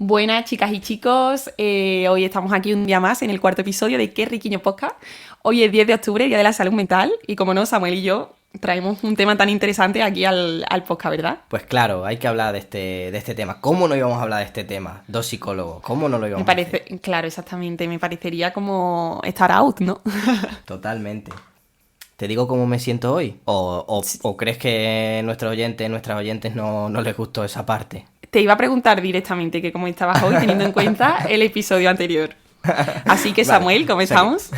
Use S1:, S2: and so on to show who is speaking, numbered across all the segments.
S1: Buenas chicas y chicos, hoy estamos aquí un día más en el cuarto episodio de Qué Riquiño Podcast. Hoy es 10 de octubre, Día de la Salud Mental, y como no, Samuel y yo traemos un tema tan interesante aquí al podcast, ¿verdad?
S2: Pues claro, hay que hablar de este tema. ¿Cómo no íbamos a hablar de este tema? Dos psicólogos, ¿cómo no lo íbamos a hacer?
S1: Claro, exactamente, me parecería como estar out, ¿no?
S2: Totalmente. ¿Te digo cómo me siento hoy? ¿O crees que nuestras oyentes no les gustó esa parte?
S1: Te iba a preguntar directamente que cómo estabas hoy, teniendo en cuenta el episodio anterior. Así que, Samuel, ¿cómo estamos?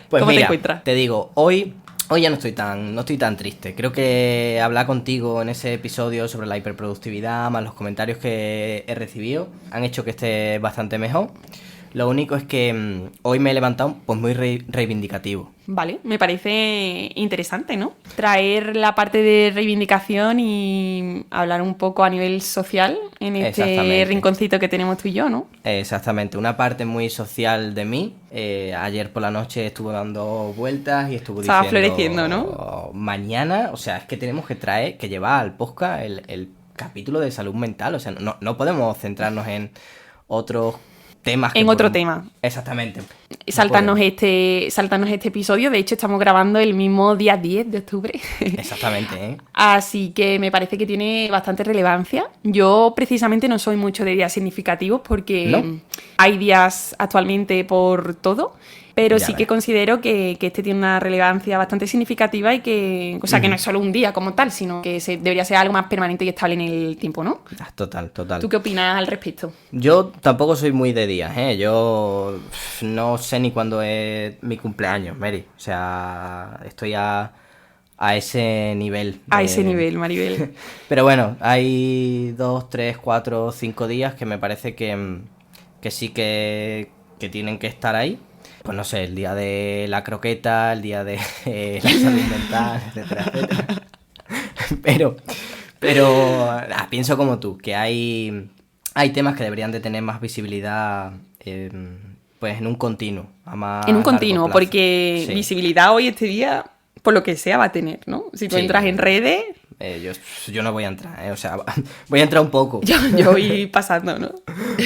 S2: Pues
S1: ¿Cómo
S2: mira,
S1: te encuentras?
S2: te digo, hoy ya no estoy tan triste. Creo que hablar contigo en ese episodio sobre la hiperproductividad, más los comentarios que he recibido, han hecho que esté bastante mejor. Lo único es que hoy me he levantado pues muy reivindicativo.
S1: Vale, me parece interesante, ¿no? Traer la parte de reivindicación y hablar un poco a nivel social en este rinconcito que tenemos tú y yo, ¿no?
S2: Exactamente, una parte muy social de mí. Ayer por la noche estuve dando vueltas y estuve diciendo...
S1: Estaba floreciendo, ¿no?
S2: Mañana, o sea, es que tenemos que llevar al podcast el capítulo de salud mental. O sea, no podemos centrarnos en otros temas.
S1: En otro tema.
S2: Exactamente.
S1: Saltarnos este episodio. De hecho, estamos grabando el mismo día 10 de octubre.
S2: Exactamente, ¿eh?
S1: Así que me parece que tiene bastante relevancia. Yo precisamente no soy mucho de días significativos porque
S2: ¿No?
S1: Hay días actualmente por todo. Pero
S2: Ya
S1: sí
S2: ves.
S1: que considero que este tiene una relevancia bastante significativa y que, o sea, que no es solo un día como tal, sino que debería ser algo más permanente y estable en el tiempo, ¿no?
S2: Total.
S1: ¿Tú qué opinas al respecto?
S2: Yo tampoco soy muy de días, ¿eh? Yo no sé ni cuándo es mi cumpleaños, Mary. O sea, estoy a ese nivel.
S1: A ese nivel, Maribel.
S2: Pero bueno, hay 2, 3, 4, 5 días que me parece que sí que tienen que estar ahí. Pues no sé, el día de la croqueta, el día de la salud mental, etcétera, etcétera. Pero pienso como tú, que hay temas que deberían de tener más visibilidad pues en un continuo.
S1: En un continuo, porque
S2: sí.
S1: Visibilidad hoy, este día, por lo que sea, va a tener, ¿no? Si tú
S2: Sí.
S1: entras en redes...
S2: Yo no voy a entrar, o sea, voy a entrar un poco.
S1: Yo voy pasando, ¿no?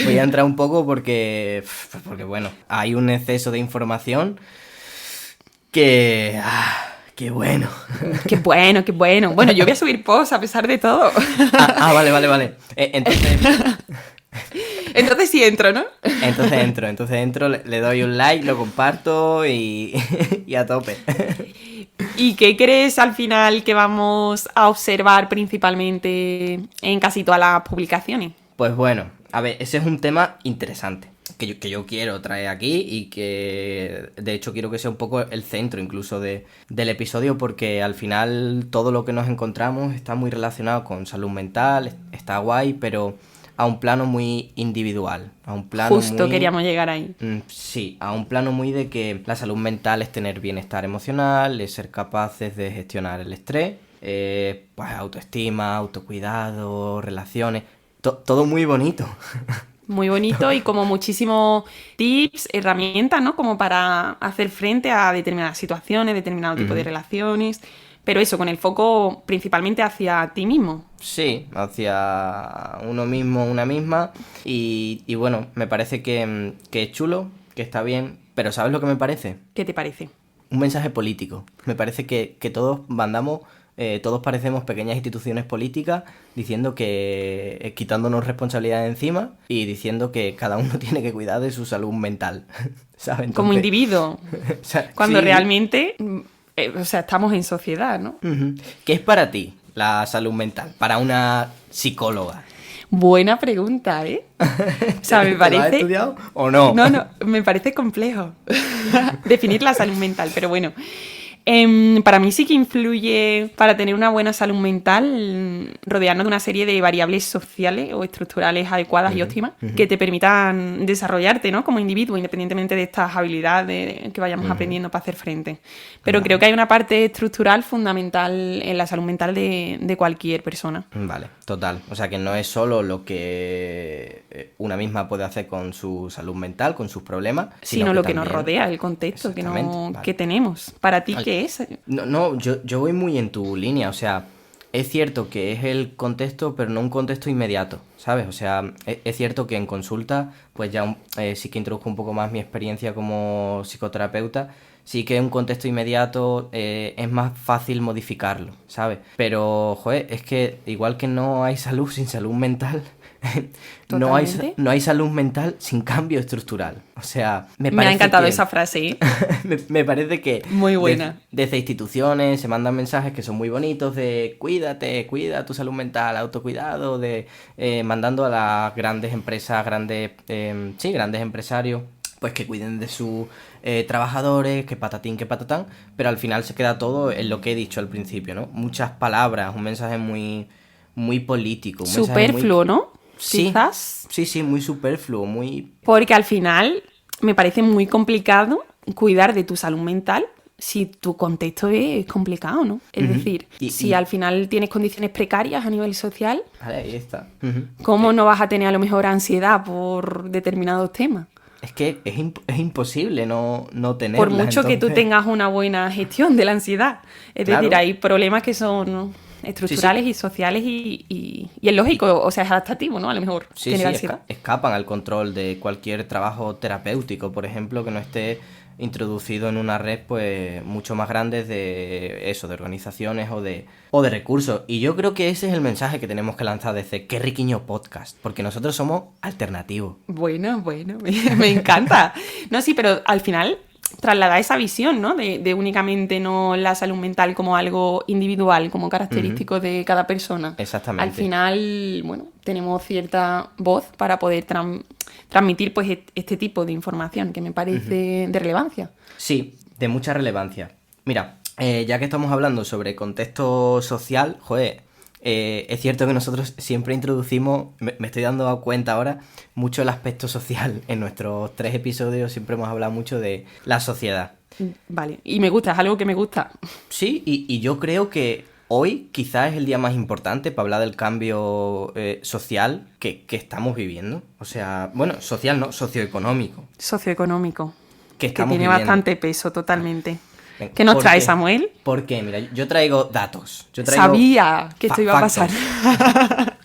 S2: Voy a entrar un poco porque bueno, hay un exceso de información que... ¡Qué bueno!
S1: ¡Qué bueno, qué bueno! Bueno, yo voy a subir posts a pesar de todo.
S2: Vale.
S1: Entonces sí entro, ¿no?
S2: Entonces entro, le doy un like, lo comparto y a tope.
S1: ¿Y qué crees al final que vamos a observar principalmente en casi todas las publicaciones?
S2: Pues bueno, a ver, ese es un tema interesante que yo quiero traer aquí y que de hecho quiero que sea un poco el centro incluso del episodio, porque al final todo lo que nos encontramos está muy relacionado con salud mental, está guay, pero a un plano muy individual, a un plano
S1: Justo queríamos llegar ahí.
S2: Sí, a un plano muy de que la salud mental es tener bienestar emocional, es ser capaces de gestionar el estrés, pues autoestima, autocuidado, relaciones, todo muy bonito.
S1: Muy bonito y como muchísimos tips, herramientas, ¿no? Como para hacer frente a determinadas situaciones, determinado tipo de relaciones, pero eso, con el foco principalmente hacia ti mismo.
S2: Sí, hacia uno mismo, una misma. Y bueno, me parece que es chulo, que está bien, pero ¿sabes lo que me parece?
S1: ¿Qué te parece?
S2: Un mensaje político. Me parece que todos mandamos, todos parecemos pequeñas instituciones políticas diciendo que quitándonos responsabilidad de encima y diciendo que cada uno tiene que cuidar de su salud mental, ¿sabes? Entonces,
S1: como individuo,
S2: o sea,
S1: cuando
S2: sí.
S1: realmente, o sea, estamos en sociedad, ¿no?
S2: ¿Qué es para ti la salud mental? Para una psicóloga.
S1: Buena pregunta, ¿eh? O sea, me
S2: ¿Te lo has
S1: parece...
S2: estudiado o no?
S1: No, me parece complejo definir la salud mental, pero bueno. Para mí sí que influye para tener una buena salud mental rodearnos de una serie de variables sociales o estructurales adecuadas y óptimas que te permitan desarrollarte, ¿no? Como individuo, independientemente de estas habilidades que vayamos aprendiendo para hacer frente. Pero creo que hay una parte estructural fundamental en la salud mental de cualquier persona.
S2: Vale, total. O sea que no es solo lo que una misma puede hacer con su salud mental, con sus problemas,
S1: sino lo que
S2: también...
S1: nos rodea, el contexto que,
S2: Exactamente, vale.
S1: que tenemos. Para ti, ¿qué es?
S2: No, yo voy muy en tu línea, o sea, es cierto que es el contexto, pero no un contexto inmediato, ¿sabes? O sea, es cierto que en consulta, pues ya sí que introduzco un poco más mi experiencia como psicoterapeuta. Sí que en un contexto inmediato es más fácil modificarlo, ¿sabes? Pero, joder, es que igual que no hay salud sin salud mental,
S1: Totalmente.
S2: no hay salud mental sin cambio estructural. O sea,
S1: Me ha
S2: parece
S1: encantado
S2: que-
S1: esa frase, ¿eh?
S2: me parece que
S1: Muy buena.
S2: desde instituciones se mandan mensajes que son muy bonitos de cuídate, cuida tu salud mental, autocuidado, de mandando a las grandes empresas, grandes empresarios, pues que cuiden de sus trabajadores, que patatín, que patatán, pero al final se queda todo en lo que he dicho al principio, ¿no? Muchas palabras, un mensaje muy político, un mensaje muy...
S1: Superfluo, ¿no?
S2: Sí,
S1: Quizás.
S2: sí, muy superfluo, muy...
S1: Porque al final me parece muy complicado cuidar de tu salud mental si tu contexto es complicado, ¿no? Es
S2: Ujú.
S1: decir,
S2: Y-
S1: si
S2: y-
S1: al final tienes condiciones precarias a nivel social,
S2: Vale, ahí está. Ujú.
S1: ¿cómo no vas a tener a lo mejor ansiedad por determinados temas?
S2: Es que es imposible no tenerlas,
S1: Por mucho que tú
S2: entonces...
S1: tengas una buena gestión de la ansiedad. Es
S2: Claro.
S1: decir, hay problemas que son estructurales y sociales y es lógico, o sea, es adaptativo, ¿no? A lo mejor
S2: Sí,
S1: tener
S2: sí,
S1: ansiedad.
S2: escapan al control de cualquier trabajo terapéutico, por ejemplo, que no esté introducido en una red pues mucho más grande de eso, de organizaciones o de recursos. Y yo creo que ese es el mensaje que tenemos que lanzar desde Qué Riquiño Podcast, porque nosotros somos alternativos.
S1: Bueno, me encanta. No, sí, pero al final trasladar esa visión, ¿no? De únicamente no la salud mental como algo individual, como característico de cada persona.
S2: Exactamente.
S1: Al final, bueno, tenemos cierta voz para poder transmitir pues este tipo de información que me parece de relevancia.
S2: Sí, de mucha relevancia. Mira, ya que estamos hablando sobre contexto social, joder, es cierto que nosotros siempre introducimos, me estoy dando cuenta ahora, mucho el aspecto social. En nuestros 3 episodios siempre hemos hablado mucho de la sociedad.
S1: Vale, y me gusta, es algo que me gusta.
S2: Sí, y yo creo que hoy quizás es el día más importante para hablar del cambio social que estamos viviendo. O sea, bueno, social no, socioeconómico.
S1: Socioeconómico.
S2: Que
S1: Que
S2: estamos
S1: tiene
S2: viviendo.
S1: bastante peso, totalmente.
S2: Venga,
S1: ¿Qué nos
S2: ¿por
S1: trae,
S2: qué?
S1: Samuel?
S2: Porque, mira, yo traigo datos. Yo traigo
S1: Sabía que esto iba a
S2: factos.
S1: pasar.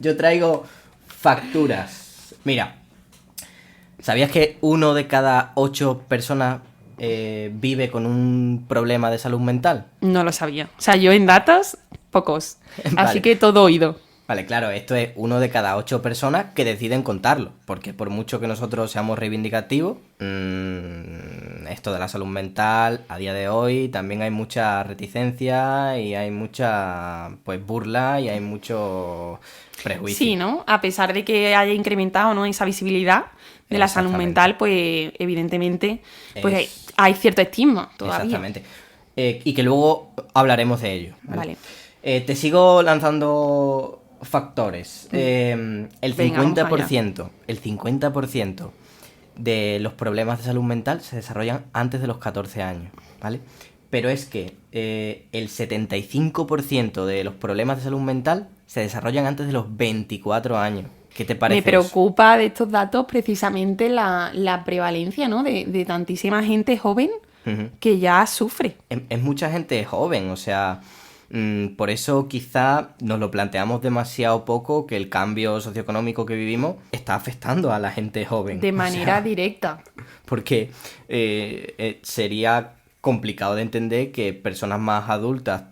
S2: Yo traigo facturas. Mira, ¿sabías que 1 de cada 8 personas vive con un problema de salud mental?
S1: No lo sabía. O sea, yo en datos, pocos.
S2: Vale.
S1: Así que todo oído.
S2: Vale, claro, esto es 1 de cada 8 personas que deciden contarlo, porque por mucho que nosotros seamos reivindicativos, esto de la salud mental, a día de hoy también hay mucha reticencia y hay mucha, pues, burla y hay mucho prejuicio.
S1: Sí, ¿no? A pesar de que haya incrementado, ¿no?, esa visibilidad de la salud
S2: Exactamente.
S1: mental, pues evidentemente pues
S2: Es-
S1: hay cierto estigma todavía.
S2: Exactamente. Y que luego hablaremos de ello.
S1: Vale.
S2: Te sigo lanzando factores. El
S1: Venga, vamos
S2: 50%, el 50% de los problemas de salud mental se desarrollan antes de los 14 años, ¿vale? Pero es que el 75% de los problemas de salud mental se desarrollan antes de los 24 años. ¿Qué te parece
S1: Me
S2: eso?
S1: preocupa de estos datos precisamente la prevalencia, ¿no?, de tantísima gente joven
S2: Ujú.
S1: que ya sufre.
S2: Es mucha gente joven, o sea, por eso quizá nos lo planteamos demasiado poco, que el cambio socioeconómico que vivimos está afectando a la gente joven.
S1: De
S2: O
S1: manera
S2: sea,
S1: directa.
S2: porque sería complicado de entender que personas más adultas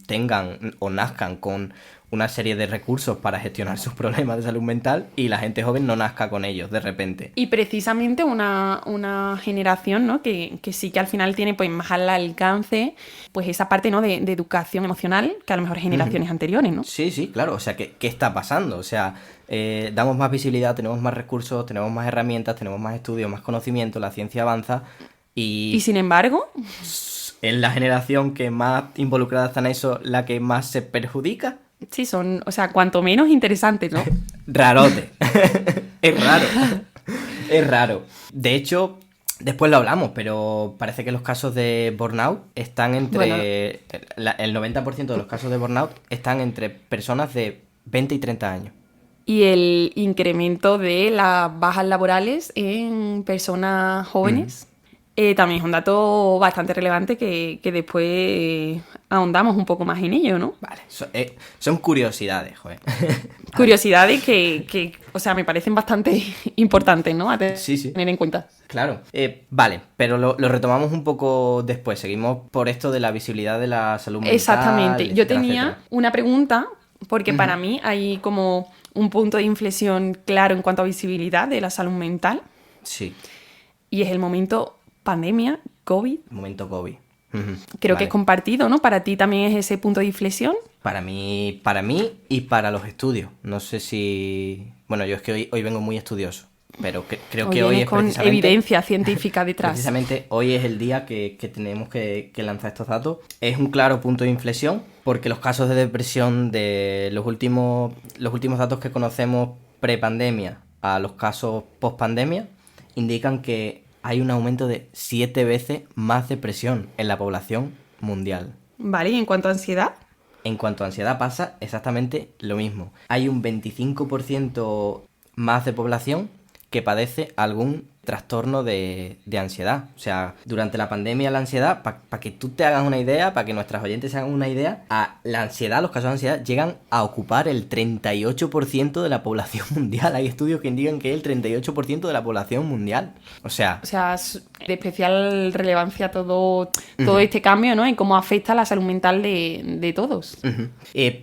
S2: tengan o nazcan con una serie de recursos para gestionar sus problemas de salud mental y la gente joven no nazca con ellos de repente.
S1: Y precisamente una generación, ¿no?, que sí que al final tiene pues más al alcance pues esa parte, ¿no?, de educación emocional que a lo mejor generaciones anteriores, ¿no?
S2: Sí, sí, claro. O sea, ¿qué está pasando? O sea, damos más visibilidad, tenemos más recursos, tenemos más herramientas, tenemos más estudios, más conocimiento, la ciencia avanza
S1: Y sin embargo,
S2: es la generación que más involucrada está en eso, la que más se perjudica.
S1: sí son, o sea, cuanto menos interesantes, ¿no?
S2: Rarote. Es raro. Es raro. De hecho, después lo hablamos, pero parece que los casos de burnout están entre... el 90% de los casos de burnout están entre personas de 20 y 30 años.
S1: Y el incremento de las bajas laborales en personas jóvenes también es un dato bastante relevante que después ahondamos un poco más en ello, ¿no?
S2: Vale, son curiosidades, joder.
S1: Curiosidades que, o sea, me parecen bastante importantes, ¿no? A tener en cuenta.
S2: Claro. Vale, pero lo retomamos un poco después. Seguimos por esto de la visibilidad de la salud mental.
S1: Exactamente.
S2: Etcétera,
S1: Yo tenía
S2: etcétera.
S1: una pregunta, porque para mí hay como un punto de inflexión claro en cuanto a visibilidad de la salud mental,
S2: Sí,
S1: y es el momento pandemia, COVID.
S2: momento COVID.
S1: Creo que
S2: Vale.
S1: es compartido, ¿no? Para ti también es ese punto de inflexión.
S2: Para mí y para los estudios. No sé si... Bueno, yo es que hoy vengo muy estudioso, pero creo que hoy
S1: vienes
S2: es
S1: con
S2: precisamente...
S1: evidencia científica detrás.
S2: Precisamente hoy es el día que tenemos que lanzar estos datos. Es un claro punto de inflexión porque los casos de depresión de los últimos datos que conocemos pre-pandemia a los casos post-pandemia indican que hay un aumento de 7 veces más depresión en la población mundial.
S1: Vale, y en cuanto a ansiedad,
S2: En cuanto a ansiedad pasa exactamente lo mismo. Hay un 25% más de población que padece algún trastorno de ansiedad. O sea, durante la pandemia la ansiedad, para que tú te hagas una idea, para que nuestras oyentes se hagan una idea, la ansiedad, los casos de ansiedad llegan a ocupar el 38% de la población mundial. Hay estudios que indican que es el 38% de la población mundial. O sea,
S1: es de especial relevancia todo este cambio, ¿no? Y cómo afecta a la salud mental de todos.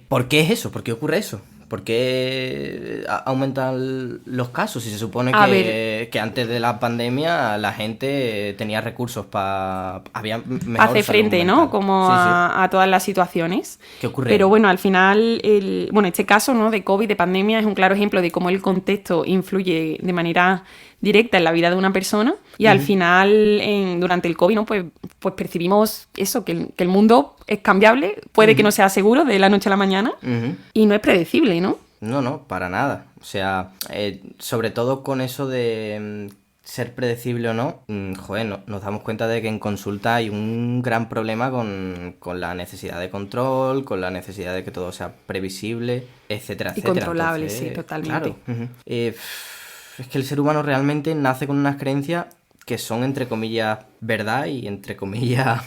S2: ¿por qué es eso? ¿Por qué ocurre eso? ¿Por qué aumentan los casos? Si se supone que antes de la pandemia la gente tenía recursos para... había mejor
S1: Hace
S2: salud
S1: frente,
S2: mental.
S1: ¿no? Como
S2: Sí, sí.
S1: a todas las situaciones.
S2: ¿Qué ocurre?
S1: Pero bueno, al final, este caso, ¿no? De COVID, de pandemia, es un claro ejemplo de cómo el contexto influye de manera directa en la vida de una persona. Y al final, durante el COVID, ¿no? Pues percibimos eso, que el mundo es cambiable, puede que no sea seguro de la noche a la mañana, y no es predecible, ¿no?
S2: No, para nada. O sea, sobre todo con eso de ser predecible o no, nos damos cuenta de que en consulta hay un gran problema con la necesidad de control, con la necesidad de que todo sea previsible, etcétera,
S1: Y
S2: etcétera.
S1: controlable,
S2: Entonces,
S1: sí, totalmente.
S2: Claro. Es que el ser humano realmente nace con unas creencias que son, entre comillas, verdad y, entre comillas,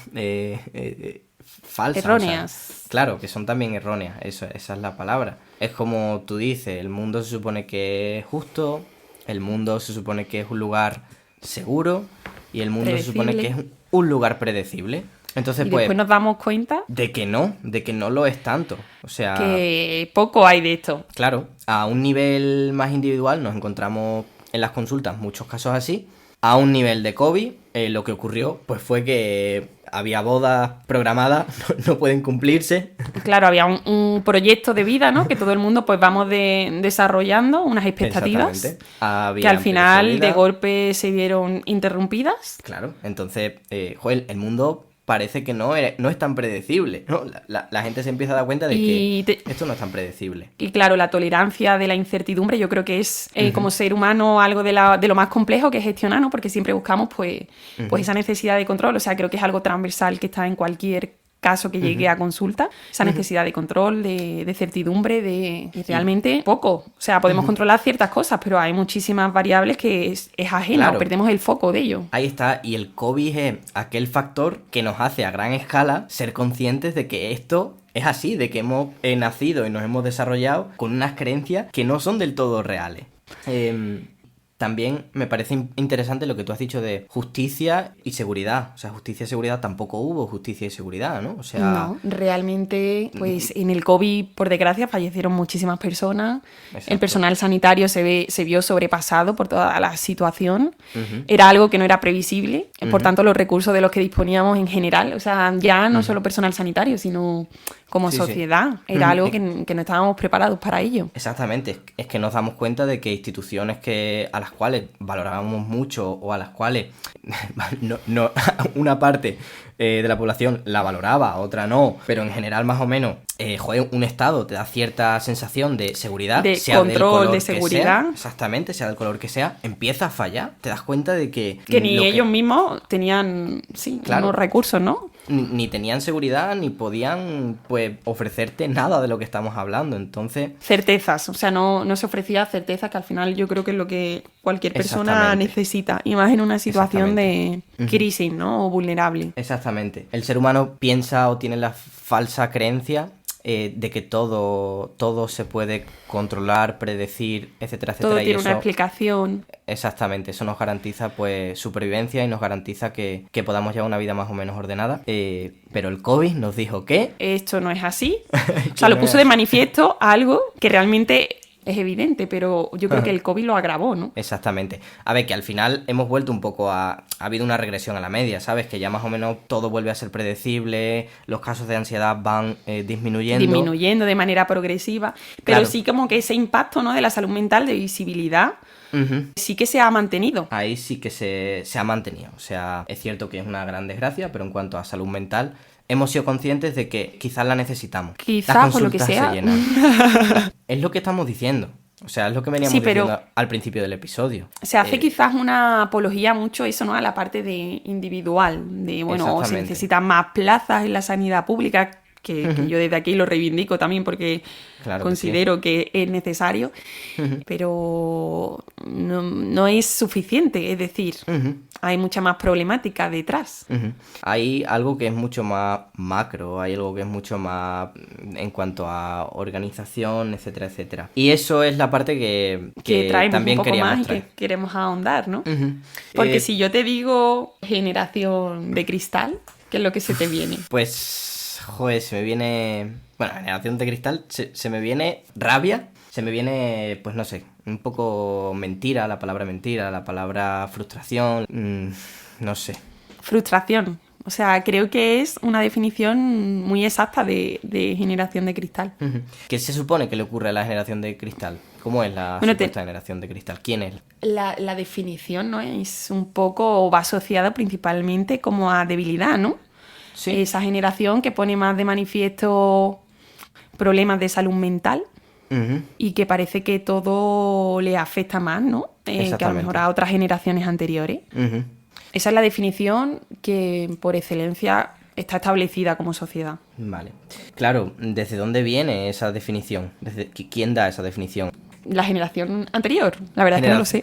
S2: falsas.
S1: Erróneas.
S2: O sea, claro, que son también erróneas, esa es la palabra. Es como tú dices, el mundo se supone que es justo, el mundo se supone que es un lugar seguro y el mundo se supone que es un lugar predecible. Entonces,
S1: Y
S2: pues,
S1: después nos damos cuenta
S2: de que no lo es tanto. O sea,
S1: que poco hay de esto.
S2: claro, a un nivel más individual nos encontramos en las consultas muchos casos así. A un nivel de COVID, lo que ocurrió pues fue que había bodas programadas, no pueden cumplirse.
S1: Claro, había un proyecto de vida, ¿no? Que todo el mundo pues vamos desarrollando unas expectativas
S2: Exactamente. Había
S1: que al final de
S2: impredecibilidad.
S1: golpe se vieron interrumpidas.
S2: Claro, entonces, el mundo parece que no es tan predecible, ¿no? La gente se empieza a dar cuenta de que esto no es tan predecible.
S1: Y claro, la tolerancia de la incertidumbre yo creo que es como ser humano algo de lo más complejo que gestionar, ¿no? Porque siempre buscamos pues esa necesidad de control. O sea, creo que es algo transversal que está en cualquier caso que llegue a consulta, esa necesidad de control, de certidumbre, y realmente poco. O sea, podemos controlar ciertas cosas, pero hay muchísimas variables que es ajena,
S2: Claro.
S1: o perdemos el foco de ello.
S2: Ahí está, y el COVID es aquel factor que nos hace a gran escala ser conscientes de que esto es así, de que hemos nacido y nos hemos desarrollado con unas creencias que no son del todo reales. También me parece interesante lo que tú has dicho de justicia y seguridad. O sea, justicia y seguridad tampoco hubo justicia y seguridad, ¿no? O sea,
S1: No, realmente, pues en el COVID, por desgracia, fallecieron muchísimas personas.
S2: Exacto.
S1: El personal sanitario se vio sobrepasado por toda la situación. Era algo que no era previsible. Por tanto, los recursos de los que disponíamos en general, o sea, ya no solo personal sanitario, sino como
S2: Sí,
S1: sociedad,
S2: sí.
S1: era algo que no estábamos preparados para ello.
S2: exactamente, es que nos damos cuenta de que instituciones a las cuales valorábamos mucho o a las cuales no, una parte de la población la valoraba, otra no, pero en general más o menos, un estado te da cierta sensación de seguridad,
S1: De
S2: sea del
S1: control,
S2: color
S1: de
S2: que
S1: seguridad.
S2: sea, exactamente, sea del color que sea, empieza a fallar, te das cuenta de que...
S1: Que ni
S2: lo
S1: ellos mismos tenían,
S2: Claro.
S1: unos recursos, ¿no?
S2: ni tenían seguridad ni podían pues ofrecerte nada de lo que estamos hablando. Entonces,
S1: certezas, o sea, no se ofrecía certezas, que al final yo creo que es lo que cualquier persona necesita, y más en una situación de crisis, ¿no? O vulnerable.
S2: Exactamente. El ser humano piensa o tiene la falsa creencia de que todo se puede controlar, predecir, etcétera, etcétera.
S1: Todo tiene
S2: y eso,
S1: una explicación.
S2: Exactamente, eso nos garantiza pues supervivencia y nos garantiza que podamos llevar una vida más o menos ordenada. Pero el COVID nos dijo que
S1: esto no es así. O sea, lo puso de manifiesto algo que realmente es evidente, pero yo creo que el COVID lo agravó, ¿no?
S2: Exactamente. A ver, que al final hemos vuelto un poco ha habido una regresión a la media, ¿sabes? Que ya más o menos todo vuelve a ser predecible, los casos de ansiedad van disminuyendo.
S1: Disminuyendo de manera progresiva, pero
S2: Claro.
S1: sí como que ese impacto, ¿no? De la salud mental, de visibilidad, sí que se ha mantenido.
S2: Ahí sí que se ha mantenido. O sea, es cierto que es una gran desgracia, pero en cuanto a salud mental, hemos sido conscientes de que quizás la necesitamos.
S1: Quizás, por lo que sea.
S2: Se llenan. Es lo que estamos diciendo. O sea, es lo que veníamos diciendo al principio del episodio.
S1: Se hace quizás una apología mucho eso, ¿no? A la parte de individual, de bueno, se necesitan más plazas en la sanidad pública, que yo desde aquí lo reivindico también porque considero que es necesario, pero no es suficiente, es decir, hay mucha más problemática detrás.
S2: Hay algo que es mucho más macro, hay algo que es mucho más en cuanto a organización, etcétera, etcétera. Y eso es la parte que
S1: traemos
S2: también
S1: un poco
S2: queríamos
S1: más
S2: traer.
S1: y que queremos ahondar, ¿no? Porque si yo te digo generación de cristal, ¿qué es lo que se te viene?
S2: Pues, joder, se me viene... Bueno, generación de cristal, se me viene rabia, se me viene, pues no sé, un poco mentira, la palabra frustración, no sé.
S1: Frustración. O sea, creo que es una definición muy exacta de generación de cristal.
S2: ¿Qué se supone que le ocurre a la generación de cristal? ¿Cómo es la supuesta generación de cristal? ¿Quién es?
S1: La definición, ¿no? Es un poco, va asociada principalmente como a debilidad, ¿no? Sí. Esa generación que pone más de manifiesto problemas de salud mental y que parece que todo le afecta más, ¿no? Que a lo mejor a otras generaciones anteriores. Esa es la definición que por excelencia está establecida como sociedad.
S2: Vale. Claro, ¿desde dónde viene esa definición? ¿Quién da esa definición?
S1: La generación anterior, la verdad es que no lo sé.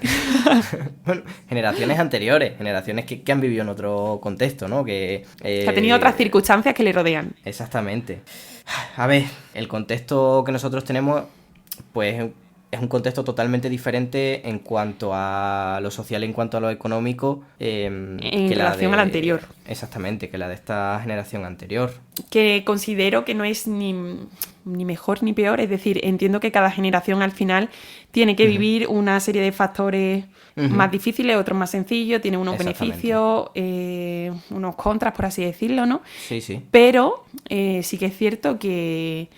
S2: Bueno, generaciones anteriores, generaciones que han vivido en otro contexto, ¿no? Que
S1: ha tenido otras circunstancias que le rodean.
S2: Exactamente. A ver, el contexto que nosotros tenemos, pues es un contexto totalmente diferente en cuanto a lo social y en cuanto a lo económico.
S1: En relación a la anterior.
S2: Exactamente, que la de esta generación anterior.
S1: Que considero que no es ni mejor ni peor, es decir, entiendo que cada generación al final tiene que vivir una serie de factores más difíciles, otros más sencillos, tiene unos beneficios, unos contras, por así decirlo, ¿no?
S2: Sí, sí.
S1: Pero sí que es cierto que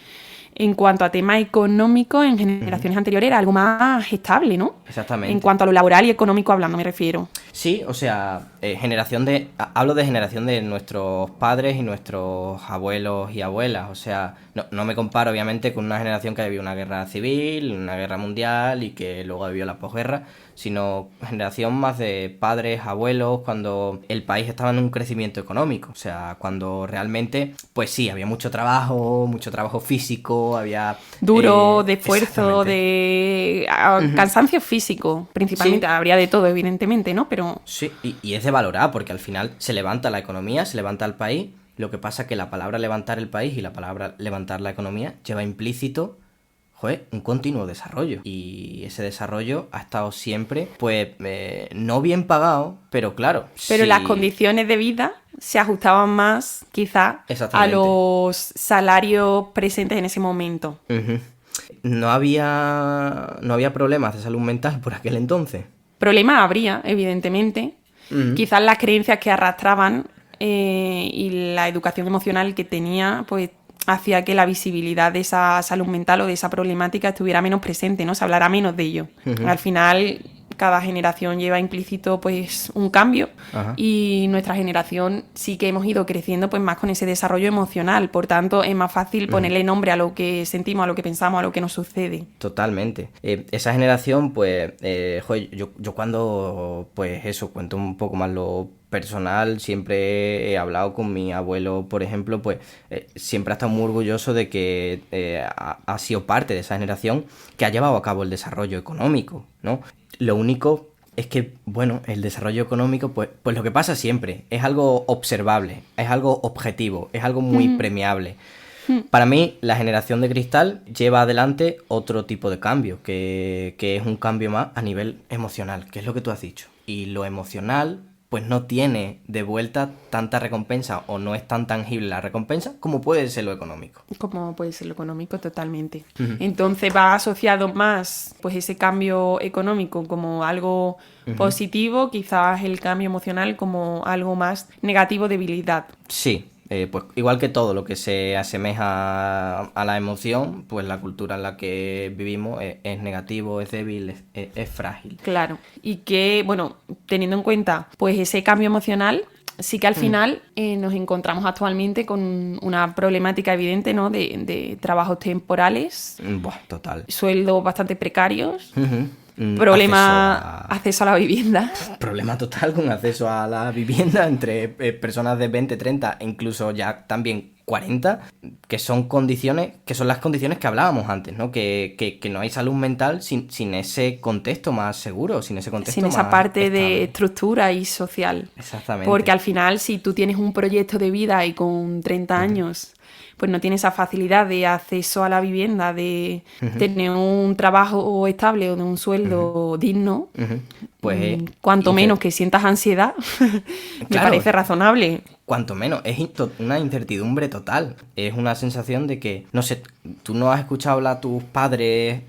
S1: en cuanto a tema económico, en generaciones anteriores era algo más estable, ¿no?
S2: Exactamente.
S1: En cuanto a lo laboral y económico hablando, me refiero.
S2: Sí, o sea, hablo de generación de nuestros padres y nuestros abuelos y abuelas. O sea, no me comparo obviamente con una generación que ha vivido una guerra civil, una guerra mundial y que luego ha vivido la posguerra, sino generación más de padres, abuelos, cuando el país estaba en un crecimiento económico. O sea, cuando realmente, pues sí, había mucho trabajo físico, había...
S1: Duro, de esfuerzo, de cansancio físico, principalmente. Sí. Habría de todo, evidentemente, ¿no? Pero...
S2: Sí, y es de valorar, porque al final se levanta la economía, se levanta el país. Lo que pasa es que la palabra levantar el país y la palabra levantar la economía lleva implícito, un continuo desarrollo. Y ese desarrollo ha estado siempre, pues, no bien pagado, pero claro.
S1: Pero las condiciones de vida se ajustaban más, quizá, a los salarios presentes en ese momento.
S2: No había problemas de salud mental por aquel entonces.
S1: Problemas habría, evidentemente. Quizás las creencias que arrastraban y la educación emocional que tenía, pues hacía que la visibilidad de esa salud mental o de esa problemática estuviera menos presente, ¿no? Se hablara menos de ello. Al final, cada generación lleva implícito pues un cambio.
S2: Ajá.
S1: Y nuestra generación sí que hemos ido creciendo pues más con ese desarrollo emocional, por tanto es más fácil ponerle nombre a lo que sentimos, a lo que pensamos, a lo que nos sucede.
S2: Totalmente. Esa generación, pues, joder, yo cuando, pues eso, cuento un poco más lo personal, siempre he hablado con mi abuelo, por ejemplo, pues siempre ha estado muy orgulloso de que ha sido parte de esa generación que ha llevado a cabo el desarrollo económico, ¿no? Lo único es que, bueno, el desarrollo económico, pues lo que pasa siempre, es algo observable, es algo objetivo, es algo muy premiable. Para mí, la generación de cristal lleva adelante otro tipo de cambio, que es un cambio más a nivel emocional, que es lo que tú has dicho. Y lo emocional, pues no tiene de vuelta tanta recompensa o no es tan tangible la recompensa como puede ser lo económico.
S1: Como puede ser lo económico, totalmente. Entonces va asociado más pues ese cambio económico como algo positivo, quizás el cambio emocional como algo más negativo, debilidad.
S2: Sí, pues igual que todo lo que se asemeja a la emoción, pues la cultura en la que vivimos es negativo, es débil, es frágil.
S1: Claro. Y que, bueno, teniendo en cuenta pues ese cambio emocional, sí que al final nos encontramos actualmente con una problemática evidente, ¿no? De trabajos temporales,
S2: Buah, total.
S1: sueldos bastante precarios, problema acceso a la vivienda.
S2: Problema total con acceso a la vivienda entre personas de 20, 30 e incluso ya también 40, que son condiciones, que son las condiciones que hablábamos antes, ¿no? Que no hay salud mental sin ese contexto más seguro, sin ese contexto
S1: Sin esa
S2: más
S1: parte de
S2: estable.
S1: estructura y social.
S2: Exactamente.
S1: Porque al final, si tú tienes un proyecto de vida y con 30 años, pues no tienes esa facilidad de acceso a la vivienda, de tener un trabajo estable o de un sueldo digno,
S2: Pues
S1: cuanto menos que sientas ansiedad, me
S2: Claro.
S1: parece razonable.
S2: Cuanto menos, es una incertidumbre total. Es una sensación de que, no sé, tú no has escuchado hablar a tus padres,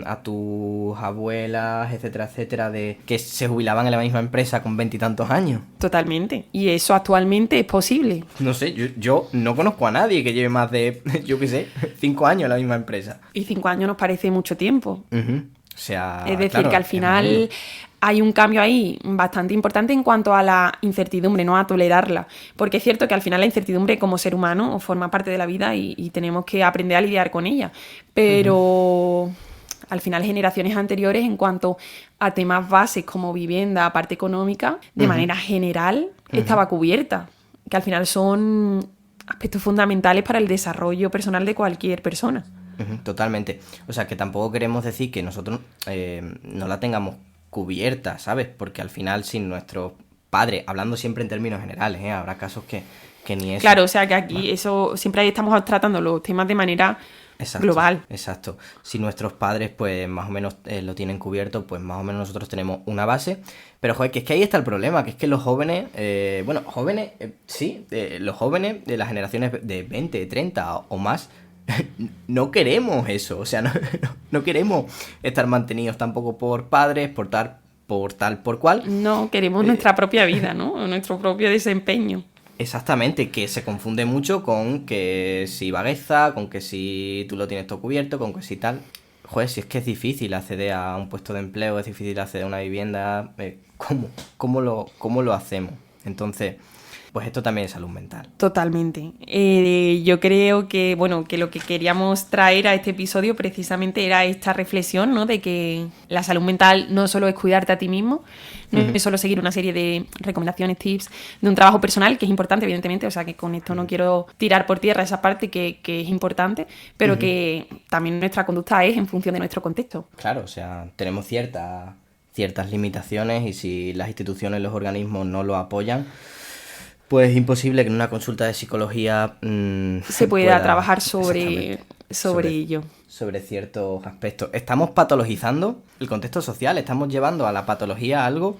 S2: a tus abuelas, etcétera, etcétera, de que se jubilaban en la misma empresa con 20 y tantos años.
S1: Totalmente. Y eso actualmente es posible.
S2: No sé, yo no conozco a nadie que lleve más de, yo qué sé, 5 años en la misma empresa.
S1: Y 5 años nos parece mucho tiempo.
S2: O sea,
S1: Es decir,
S2: claro,
S1: que al
S2: es
S1: final
S2: mundo.
S1: hay un cambio ahí bastante importante en cuanto a la incertidumbre, ¿no? A tolerarla. Porque es cierto que al final la incertidumbre como ser humano forma parte de la vida y tenemos que aprender a lidiar con ella. Pero al final generaciones anteriores en cuanto a temas bases como vivienda, parte económica, de manera general estaba cubierta. Que al final son aspectos fundamentales para el desarrollo personal de cualquier persona.
S2: Totalmente. O sea, que tampoco queremos decir que nosotros no la tengamos cubierta, ¿sabes? Porque al final, sin nuestros padres, hablando siempre en términos generales, habrá casos que ni eso.
S1: Claro, o sea que aquí eso siempre ahí estamos tratando los temas de manera global.
S2: Exacto. Si nuestros padres, pues más o menos lo tienen cubierto, pues más o menos nosotros tenemos una base. Pero, joder, que es que ahí está el problema, que es que los jóvenes, los jóvenes de las generaciones de 20, 30 o más, no queremos eso, o sea, no queremos estar mantenidos tampoco por padres, por tal, por cual.
S1: No, queremos nuestra propia vida, ¿no? Nuestro propio desempeño.
S2: Exactamente, que se confunde mucho con que si vagueza, con que si tú lo tienes todo cubierto, con que si tal. Joder, si es que es difícil acceder a un puesto de empleo, es difícil acceder a una vivienda, ¿cómo lo hacemos? Entonces, pues esto también es salud mental.
S1: Totalmente. Yo creo que, bueno, que lo que queríamos traer a este episodio precisamente era esta reflexión, ¿no? De que la salud mental no solo es cuidarte a ti mismo, no es solo seguir una serie de recomendaciones, tips, de un trabajo personal, que es importante, evidentemente, o sea que con esto no quiero tirar por tierra esa parte que es importante, pero que también nuestra conducta es en función de nuestro contexto.
S2: Claro, o sea, tenemos ciertas limitaciones y si las instituciones, los organismos no lo apoyan, pues es imposible que en una consulta de psicología
S1: se pueda trabajar sobre ello.
S2: Sobre ciertos aspectos. Estamos patologizando el contexto social, estamos llevando a la patología algo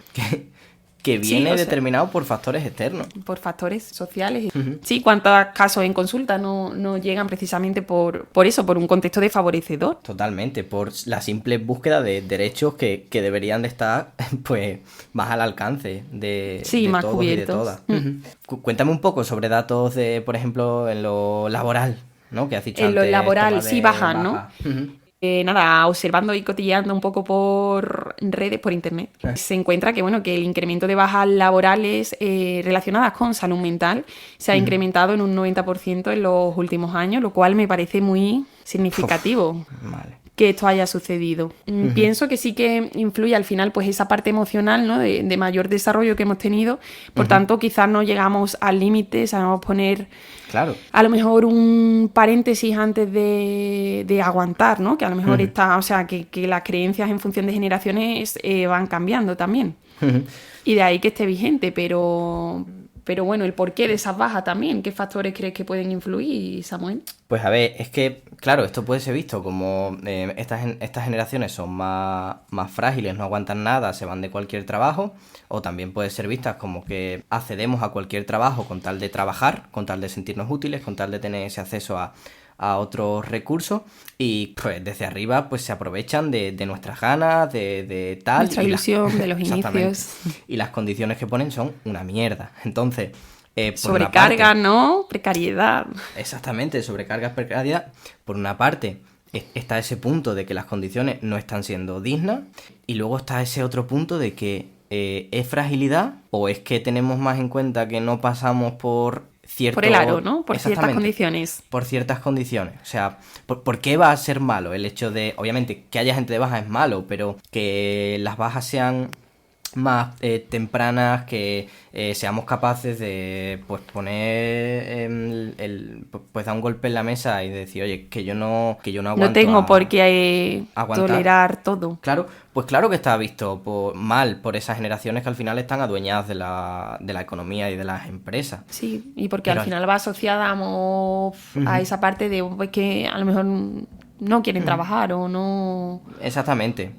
S2: que viene determinado por factores externos.
S1: Por factores sociales. Sí, ¿cuántos casos en consulta no llegan precisamente por eso, por un contexto desfavorecedor?
S2: Totalmente, por la simple búsqueda de derechos que deberían de estar pues más al alcance de
S1: más
S2: todos
S1: cubiertos.
S2: y de todas. Cuéntame un poco sobre datos de, por ejemplo, en lo laboral, ¿no? Que has dicho
S1: En
S2: antes.
S1: lo laboral
S2: tema
S1: sí
S2: de
S1: bajan, ¿no? Nada, observando y cotilleando un poco por redes, por internet, se encuentra que, bueno, que el incremento de bajas laborales relacionadas con salud mental se ha incrementado en un 90% en los últimos años, lo cual me parece muy significativo.
S2: Vale.
S1: Que esto haya sucedido. Pienso que sí que influye al final pues esa parte emocional, ¿no? de mayor desarrollo que hemos tenido. Por tanto, quizás no llegamos al límite, sabemos poner
S2: Claro.
S1: a lo mejor un paréntesis antes de aguantar, ¿no? Que a lo mejor está, o sea, que las creencias en función de generaciones van cambiando también. Y de ahí que esté vigente, pero bueno, el porqué de esas bajas también. ¿Qué factores crees que pueden influir, Samuel?
S2: Pues a ver, es que, claro, esto puede ser visto como estas generaciones son más frágiles, no aguantan nada, se van de cualquier trabajo, o también puede ser vistas como que accedemos a cualquier trabajo con tal de trabajar, con tal de sentirnos útiles, con tal de tener ese acceso a otros recursos, y pues desde arriba pues se aprovechan de nuestras ganas, de tal.
S1: Nuestra ilusión, de los
S2: Exactamente.
S1: inicios.
S2: Y las condiciones que ponen son una mierda. Entonces, por
S1: Sobrecarga,
S2: una parte,
S1: ¿no? Precariedad.
S2: exactamente, sobrecargas, precariedad. Por una parte, está ese punto de que las condiciones no están siendo dignas, y luego está ese otro punto de que ¿es fragilidad o es que tenemos más en cuenta que no pasamos por cierto...
S1: Por el aro, ¿no? Por ciertas
S2: Exactamente,
S1: condiciones.
S2: por ciertas condiciones. O sea, ¿por qué va a ser malo el hecho de... Obviamente, que haya gente de baja es malo, pero que las bajas sean más tempranas, que seamos capaces de pues poner pues dar un golpe en la mesa y decir, oye, que yo no aguanto.
S1: No tengo por qué
S2: aguantar.
S1: tolerar todo.
S2: Claro, pues claro que está visto mal por esas generaciones que al final están adueñadas de la economía y de las empresas.
S1: Sí, y porque
S2: Pero
S1: al final va asociada a esa parte de pues, que a lo mejor no quieren trabajar o no...
S2: Exactamente.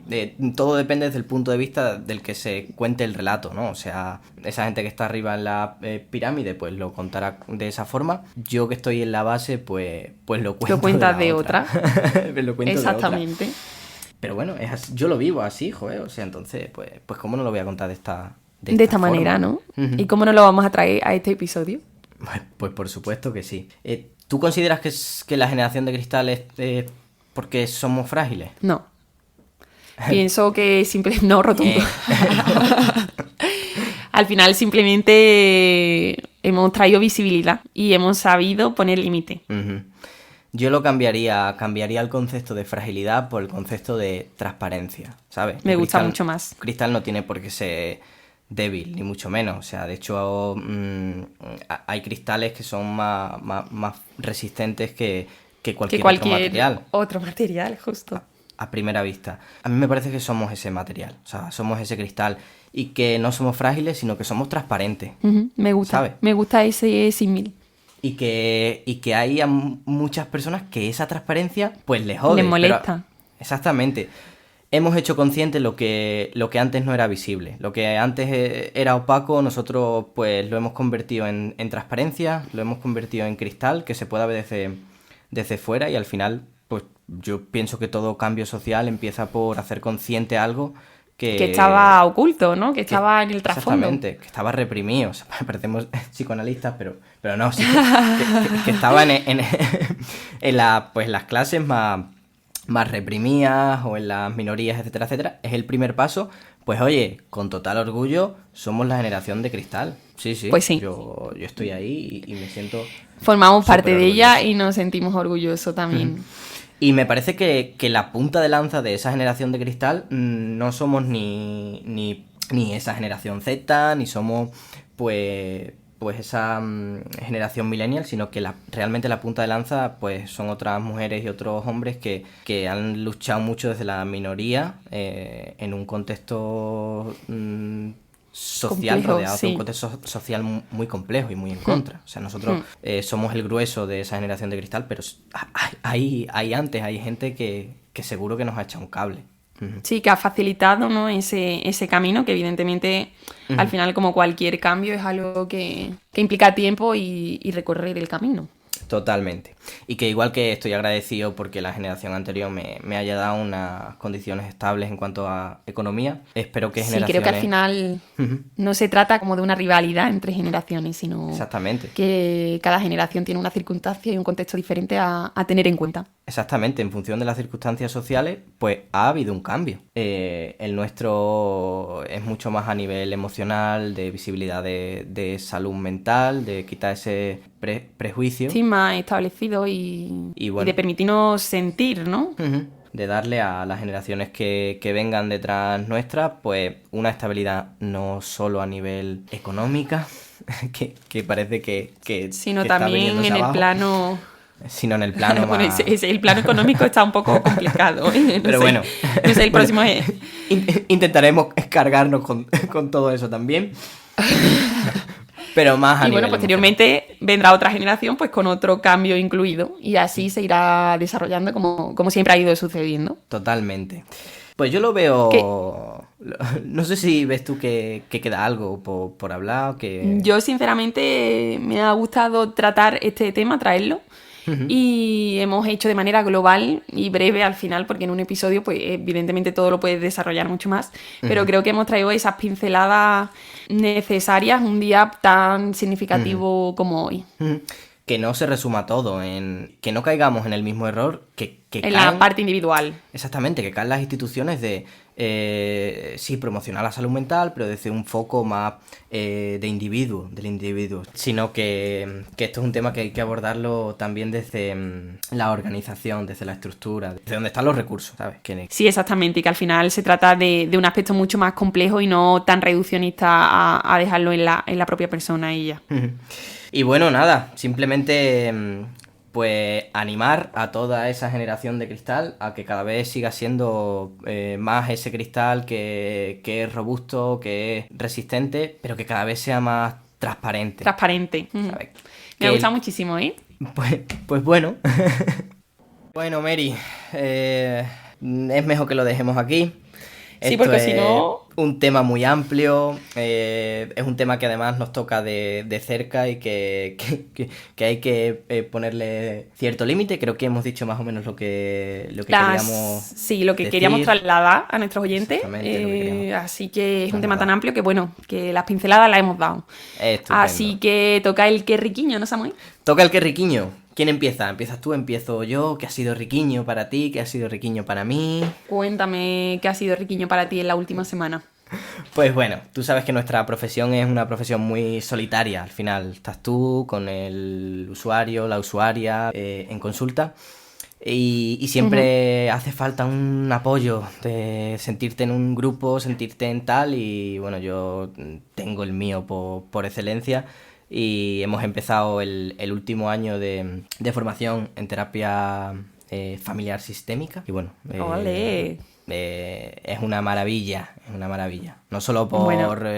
S2: Todo depende desde el punto de vista del que se cuente el relato, ¿no? O sea, esa gente que está arriba en la pirámide, pues lo contará de esa forma. Yo que estoy en la base, pues lo cuento
S1: Lo cuentas de
S2: otra. Lo cuento
S1: Exactamente.
S2: de otra. Pero bueno, es así, yo lo vivo así, joder. O sea, entonces, pues cómo no lo voy a contar de esta forma,
S1: manera, ¿no? ¿Y cómo no lo vamos a traer a este episodio?
S2: Pues por supuesto que sí. ¿Tú consideras que la generación de cristal es porque somos frágiles?
S1: No. Pienso que simplemente... No, rotundo. Al final simplemente hemos traído visibilidad y hemos sabido poner límite.
S2: Yo lo cambiaría el concepto de fragilidad por el concepto de transparencia, ¿sabes?
S1: Me gusta mucho más.
S2: Cristal no tiene por qué ser débil, ni mucho menos. O sea, de hecho, hay cristales que son más resistentes que cualquier otro material.
S1: Otro material, justo.
S2: A primera vista. A mí me parece que somos ese material, o sea, somos ese cristal, y que no somos frágiles, sino que somos transparentes.
S1: Me gusta,
S2: ¿sabes?
S1: Me gusta ese símil.
S2: Y que hay a muchas personas que esa transparencia pues les jode.
S1: Les molesta.
S2: Exactamente. Hemos hecho consciente lo que antes no era visible. Lo que antes era opaco, nosotros pues lo hemos convertido en transparencia, lo hemos convertido en cristal, que se pueda ver desde fuera, y al final pues yo pienso que todo cambio social empieza por hacer consciente algo que
S1: estaba oculto, ¿no? Que estaba en el trasfondo.
S2: Exactamente, que estaba reprimido. O sea, parecemos psicoanalistas, pero no, sí, que estaba en las clases más reprimidas, o en las minorías, etcétera, etcétera. Es el primer paso. Pues oye, con total orgullo, somos la generación de cristal. Sí,
S1: pues sí.
S2: Yo estoy ahí y me siento...
S1: Formamos parte de ella y nos sentimos orgullosos también.
S2: Y me parece que la punta de lanza de esa generación de cristal no somos ni esa generación Z, ni somos pues esa generación millennial, sino que realmente la punta de lanza pues son otras mujeres y otros hombres que han luchado mucho desde la minoría en un contexto social
S1: complejo,
S2: rodeado de un
S1: sí.
S2: contexto social muy complejo y muy en contra. O sea, nosotros somos el grueso de esa generación de cristal, pero hay gente que seguro que nos ha echado un cable.
S1: Sí, que ha facilitado, ¿no? ese camino, que evidentemente al final, como cualquier cambio, es algo que implica tiempo y recorrer el camino.
S2: Totalmente. Y que igual que estoy agradecido porque la generación anterior me haya dado unas condiciones estables en cuanto a economía, espero que generaciones...
S1: Sí, creo que al final no se trata como de una rivalidad entre generaciones, sino
S2: Exactamente.
S1: que cada generación tiene una circunstancia y un contexto diferente a tener en cuenta.
S2: Exactamente, en función de las circunstancias sociales, pues ha habido un cambio. El nuestro es mucho más a nivel emocional, de visibilidad de salud mental, de quitar ese prejuicio.
S1: Sí, más establecido y
S2: bueno,
S1: de permitirnos sentir, ¿no?
S2: De darle a las generaciones que vengan detrás nuestras, pues una estabilidad no solo a nivel económica, que parece que
S1: sino
S2: que está
S1: también
S2: viniéndose
S1: en el
S2: abajo,
S1: plano...
S2: sino en el plano
S1: Bueno,
S2: más...
S1: el plano económico está un poco complicado, ¿eh?
S2: Pero bueno,
S1: no sé, el
S2: bueno,
S1: próximo es...
S2: intentaremos cargarnos con todo eso también. Pero más a
S1: Y
S2: nivel
S1: bueno, posteriormente vendrá otra generación pues con otro cambio incluido y así se irá desarrollando como siempre ha ido sucediendo.
S2: Totalmente. Pues yo lo veo... No sé si ves tú que queda algo por hablar o que...
S1: Yo sinceramente me ha gustado tratar este tema, traerlo. Y hemos hecho de manera global y breve al final, porque en un episodio, pues evidentemente todo lo puedes desarrollar mucho más, pero creo que hemos traído esas pinceladas necesarias un día tan significativo como hoy.
S2: Que no se resuma todo, en que no caigamos en el mismo error que
S1: en la parte individual.
S2: Exactamente, que caen las instituciones de, sí, promocionar la salud mental, pero desde un foco más del individuo, sino que esto es un tema que hay que abordarlo también desde la organización, desde la estructura, desde donde están los recursos, ¿sabes?
S1: Sí, exactamente, y que al final se trata de un aspecto mucho más complejo y no tan reduccionista a dejarlo en la propia persona y ya.
S2: Y bueno, nada, simplemente pues animar a toda esa generación de cristal a que cada vez siga siendo más ese cristal que es robusto, que es resistente, pero que cada vez sea más transparente.
S1: Transparente.
S2: ¿Sabes?
S1: Me ha gustado muchísimo, ¿eh?
S2: Pues bueno. Bueno, Mary, es mejor que lo dejemos aquí.
S1: Sí, porque si no...
S2: Un tema muy amplio, es un tema que además nos toca de cerca y que hay que ponerle cierto límite. Creo que hemos dicho más o menos lo que queríamos
S1: Sí, lo que
S2: decir.
S1: queríamos trasladar a nuestros oyentes. Así que es un tema tan amplio que, bueno, que las pinceladas las hemos dado.
S2: Estupendo.
S1: Así que toca el qué riquiño, ¿no, Samuel?
S2: Toca el qué riquiño. ¿Quién empieza? ¿Empiezas tú? ¿Empiezo yo? ¿Qué ha sido riquiño para ti? ¿Qué ha sido riquiño para mí?
S1: Cuéntame qué ha sido riquiño para ti en la última semana.
S2: Pues bueno, tú sabes que nuestra profesión es una profesión muy solitaria. Al final estás tú con el usuario, la usuaria en consulta y siempre hace falta un apoyo de sentirte en un grupo, sentirte en tal y bueno, yo tengo el mío por excelencia. Y hemos empezado el último año de formación en terapia familiar sistémica. Y bueno, es una maravilla, es una maravilla. No solo por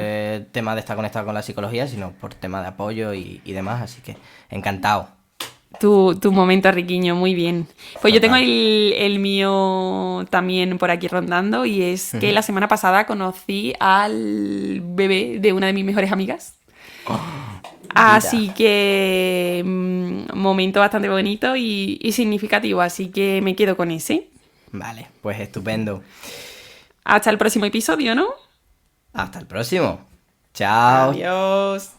S2: tema de estar conectado con la psicología, sino por tema de apoyo y demás. Así que encantado.
S1: Tu momento riquiño, muy bien. Pues yo tengo el mío también por aquí rondando y es que la semana pasada conocí al bebé de una de mis mejores amigas. Así que momento bastante bonito y significativo, así que me quedo con ese.
S2: Vale, pues estupendo.
S1: Hasta el próximo episodio, ¿no?
S2: Hasta el próximo. Chao.
S1: Adiós.